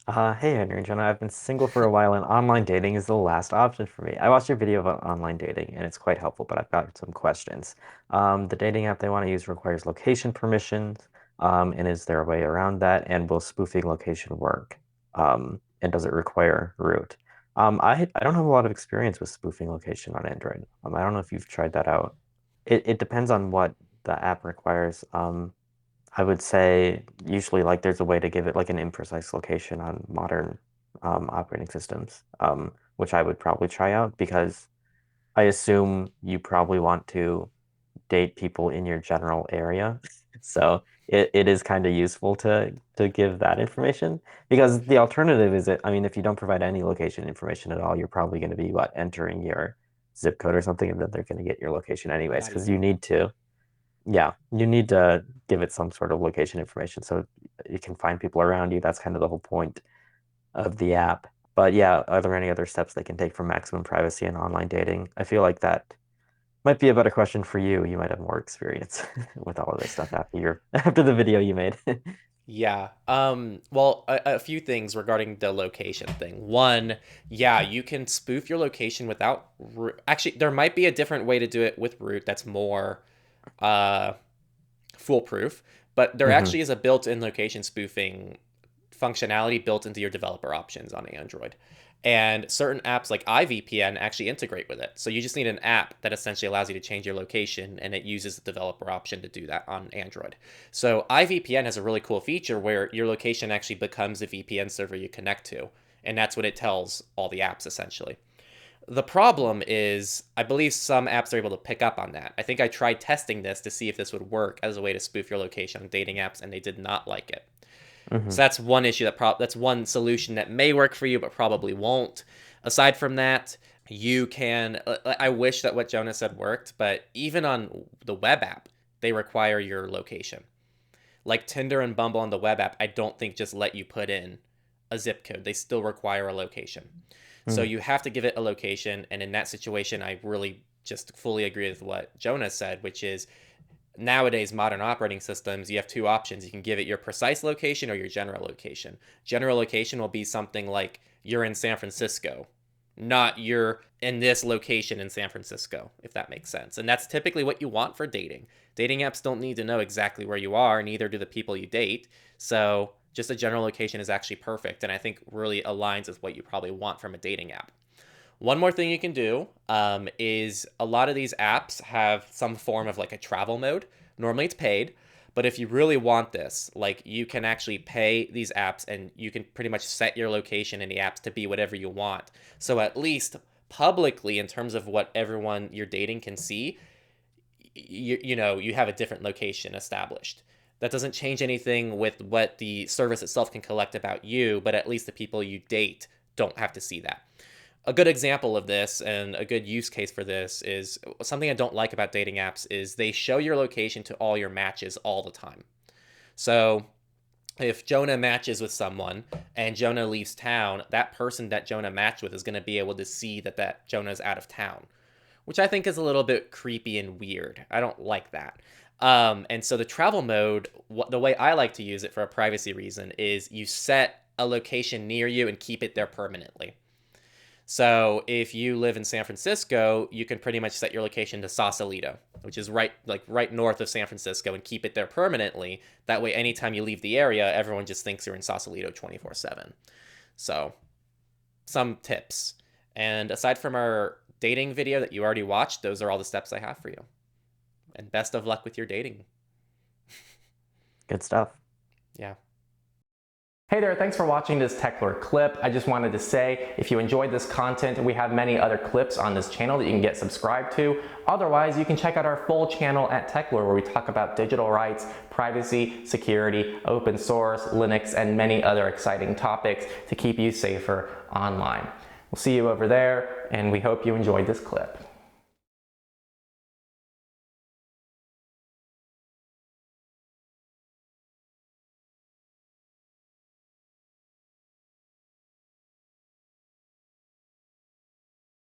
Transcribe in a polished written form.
Hey Henry and Jenna, I've been single for a while and online dating is the last option for me. I watched your video about online dating and it's quite helpful, but I've got some questions. The dating app they want to use requires location permissions, and is there a way around that? And will spoofing location work? And does it require root? I don't have a lot of experience with spoofing location on Android. I don't know if you've tried that out. It depends on what the app requires. I would say usually like there's a way to give it like an imprecise location on modern operating systems, which I would probably try out because I assume you probably want to date people in your general area. So it is kind of useful to give that information because the alternative is I mean, if you don't provide any location information at all, you're probably going to be what, entering your zip code or something, and then they're going to get your location anyways Not because even you that. need to. Yeah, you need to give it some sort of location information so you can find people around you. That's kind of the whole point of the app. But yeah, are there any other steps they can take for maximum privacy in online dating? I feel like that might be a better question for you. You might have more experience with all of this stuff after after the video you made. Yeah. Well, a few things regarding the location thing. One, yeah, you can spoof your location without actually, there might be a different way to do it with root that's more uh foolproof, but there hmm actually is a built-in location spoofing functionality built into your developer options on Android. And certain apps like iVPN actually integrate with it. So you just need an app that essentially allows you to change your location, and it uses the developer option to do that on Android. So iVPN has a really cool feature where your location actually becomes a VPN server you connect to. And that's what it tells all the apps essentially. The problem is, I believe some apps are able to pick up on that. I think I tried testing this to see if this would work as a way to spoof your location on dating apps, and they did not like it. hmm So that's one issue that's one solution that may work for you, but probably won't. Aside from that, you can. I wish that what Jonah said worked, but even on the web app, they require your location. Like Tinder and Bumble on the web app, I don't think just let you put in a zip code. They still require a location. So hmm you have to give it a location. And in that situation, I really just fully agree with what Jonah said, which is nowadays modern operating systems, you have two options. You can give it your precise location or your general location. General location will be something like you're in San Francisco, not you're in this location in San Francisco, if that makes sense. And that's typically what you want for dating. Dating apps don't need to know exactly where you are, neither do the people you date. So just a general location is actually perfect, and I think really aligns with what you probably want from a dating app. One more thing you can do is a lot of these apps have some form of like a travel mode. Normally it's paid, but if you really want this, like you can actually pay these apps and you can pretty much set your location in the apps to be whatever you want. So at least publicly, in terms of what everyone you're dating can see, you have a different location established. That doesn't change anything with what the service itself can collect about you, but at least the people you date don't have to see that. A good example of this and a good use case for this is something I don't like about dating apps is they show your location to all your matches all the time. So if Jonah matches with someone and Jonah leaves town, that person that Jonah matched with is going to be able to see that Jonah's out of town, which I think is a little bit creepy and weird. I don't like that. And so the travel mode, the way I like to use it for a privacy reason is you set a location near you and keep it there permanently. So if you live in San Francisco, you can pretty much set your location to Sausalito, which is right north of San Francisco, and keep it there permanently. That way, anytime you leave the area, everyone just thinks you're in Sausalito 24/7. So some tips. And aside from our dating video that you already watched, those are all the steps I have for you. And best of luck with your dating. Good stuff. Yeah. Hey there, thanks for watching this Techlore clip. I just wanted to say, if you enjoyed this content, we have many other clips on this channel that you can get subscribed to. Otherwise, you can check out our full channel at Techlore where we talk about digital rights, privacy, security, open source, Linux, and many other exciting topics to keep you safer online. We'll see you over there, and we hope you enjoyed this clip.